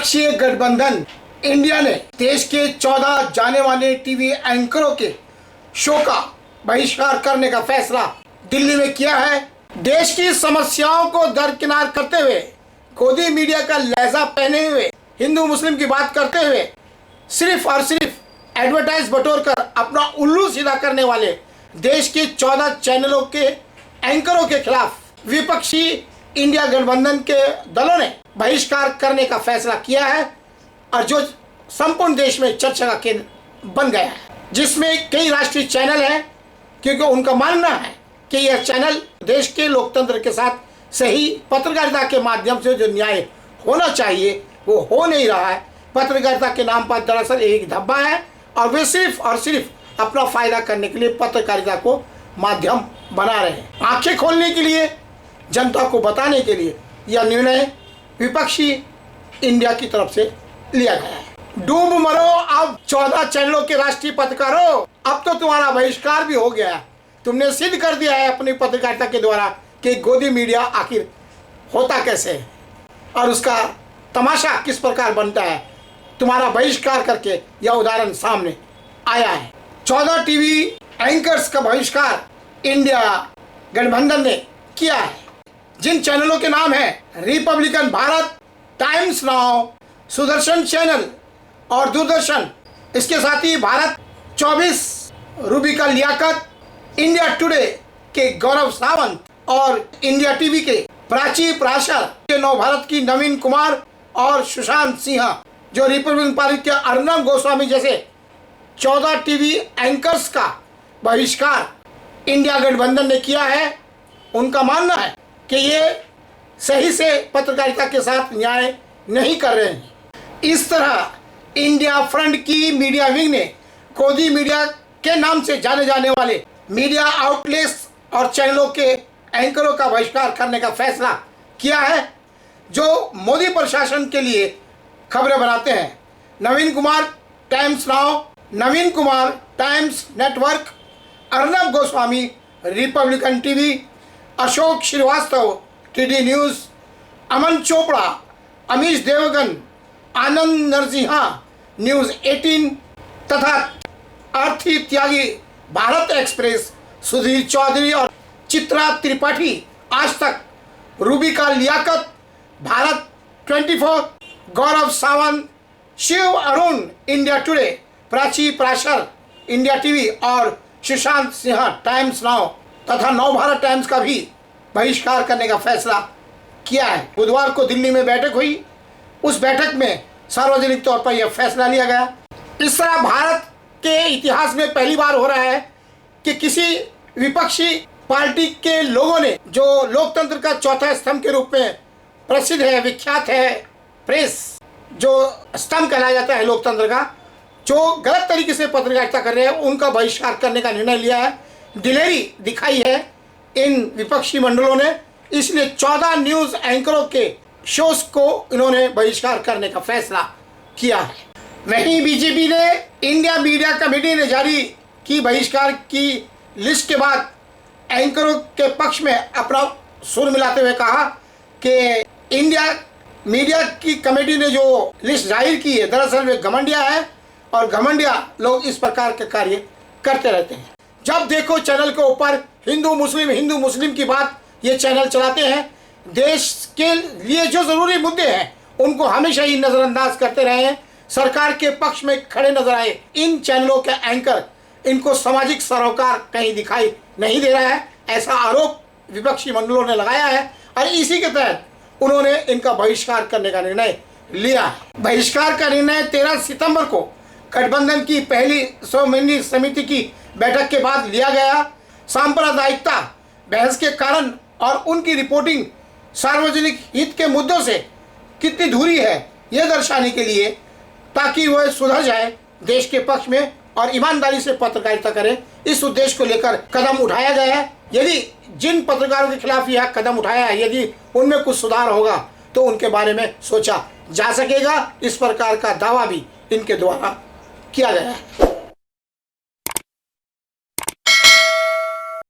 विपक्षी गठबंधन इंडिया ने देश के 14 जाने माने टीवी एंकरों के शो का बहिष्कार करने का फैसला दिल्ली में किया है। देश की समस्याओं को दरकिनार करते हुए, गोदी मीडिया का लहजा पहने हुए, हिंदू मुस्लिम की बात करते हुए सिर्फ और सिर्फ एडवर्टाइज बटोर कर अपना उल्लू सीधा करने वाले देश के 14 चैनलों के एंकरों के खिलाफ विपक्षी इंडिया गठबंधन के दलों ने बहिष्कार करने का फैसला किया है और जो संपूर्ण देश में चर्चा का केंद्र बन गया है, जिसमें कई राष्ट्रीय चैनल हैं, क्योंकि उनका मानना है कि यह चैनल देश के लोकतंत्र के साथ सही पत्रकारिता के माध्यम से जो न्याय होना चाहिए वो हो नहीं रहा है। पत्रकारिता के नाम पर दरअसल एक धब्बा है और वे सिर्फ और सिर्फ अपना फायदा करने के लिए पत्रकारिता को माध्यम बना रहे हैं। आंखें खोलने के लिए, जनता को बताने के लिए यह निर्णय विपक्षी इंडिया की तरफ से लिया गया है। डूब मरो अब 14 चैनलों के राष्ट्रीय पत्रकारों, अब तो तुम्हारा बहिष्कार भी हो गया। तुमने सिद्ध कर दिया है अपनी पत्रकारिता के द्वारा कि गोदी मीडिया आखिर होता कैसे है और उसका तमाशा किस प्रकार बनता है। तुम्हारा बहिष्कार करके यह उदाहरण सामने आया है। 14 टीवी एंकर्स का बहिष्कार इंडिया गठबंधन ने किया है, जिन चैनलों के नाम है Republican Bharat, times now, Sudarshan channel और दूरदर्शन। इसके साथ ही भारत 24, रूबी का लियाकत, इंडिया टुडे के गौरव सावंत और इंडिया टीवी के प्राची प्राशर, के नव भारत की नवीन कुमार और सुशांत सिंह, जो रिपब्लिकन पार्टी के अर्नब गोस्वामी जैसे 14 टीवी एंकर्स का बहिष्कार इंडिया गठबंधन ने किया है। उनका मानना है कि ये सही से पत्रकारिता के साथ न्याय नहीं कर रहे हैं। इस तरह इंडिया फ्रंट की मीडिया विंग ने गोदी मीडिया के नाम से जाने जाने वाले मीडिया आउटलेट्स और चैनलों के एंकरों का बहिष्कार करने का फैसला किया है, जो मोदी प्रशासन के लिए खबरें बनाते हैं। Naveen Kumar Times Now, Naveen Kumar Times Network, Arnab Goswami Republican TV, Ashok Srivastava TD news, Aman Chopra, Amish Devgan, Anand Narasimha news 18 तथा आरती त्यागी भारत एक्सप्रेस, सुधीर चौधरी और Chitra Tripathi Aaj Tak, Rubika Liyaquat Bharat 24, Gaurav Sawant, Shiv Aroor India Today, Prachi Parashar India TV और सुशांत सिंह टाइम्स नाउ तथा नव भारत टाइम्स का भी बहिष्कार करने का फैसला किया है। बुधवार को दिल्ली में बैठक हुई, उस बैठक में सार्वजनिक तौर पर यह फैसला लिया गया। इस तरह भारत के इतिहास में पहली बार हो रहा है कि किसी विपक्षी पार्टी के लोगों ने, जो लोकतंत्र का चौथा स्तंभ के रूप में प्रसिद्ध है, विख्यात है, प्रेस जो स्तंभ कहलाया जाता है लोकतंत्र का, जो गलत तरीके से पत्रकारिता कर रहे हैं, उनका बहिष्कार करने का निर्णय लिया है। दिलेरी दिखाई है इन विपक्षी मंडलों ने, इसलिए 14 न्यूज़ एंकरों के शोज को इन्होंने बहिष्कार करने का फैसला किया है। वहीं बीजेपी ने इंडिया मीडिया कमेटी ने जारी की बहिष्कार की लिस्ट के बाद एंकरों के पक्ष में अपना सुर मिलाते हुए कहा कि इंडिया मीडिया की कमेटी ने जो लिस्ट जाहिर की है, दरअसल वे घमंडिया है और घमंडिया लोग इस प्रकार के कार्य करते रहते हैं। जब देखो चैनल के ऊपर हिंदू मुस्लिम की बात ये चैनल चलाते हैं। देश के लिए जो ज़रूरी मुद्दे हैं उनको हमेशा ही नज़रअंदाज करते रहे हैं। सरकार के पक्ष में खड़े नजर आए इन चैनलों के एंकर, इनको सामाजिक सरोकार कहीं दिखाई नहीं दे रहा है, ऐसा आरोप विपक्षी मंडलों ने लगाया है और इसी के तहत उन्होंने इनका बहिष्कार करने का निर्णय लिया है। बहिष्कार का निर्णय 13 सितंबर को गठबंधन की पहली सर्वमंत्री समिति की बैठक के बाद लिया गया। सांप्रदायिकता बहस के कारण और उनकी रिपोर्टिंग सार्वजनिक हित के मुद्दों से कितनी दूरी है, यह दर्शाने के लिए, ताकि वह सुधर जाए, देश के पक्ष में और ईमानदारी से पत्रकारिता करें, इस उद्देश्य को लेकर कदम उठाया गया है। यदि जिन पत्रकारों के खिलाफ यह कदम उठाया है, यदि उनमें कुछ सुधार होगा तो उनके बारे में सोचा जा सकेगा। इस प्रकार का दावा भी इनके द्वारा किया गया है।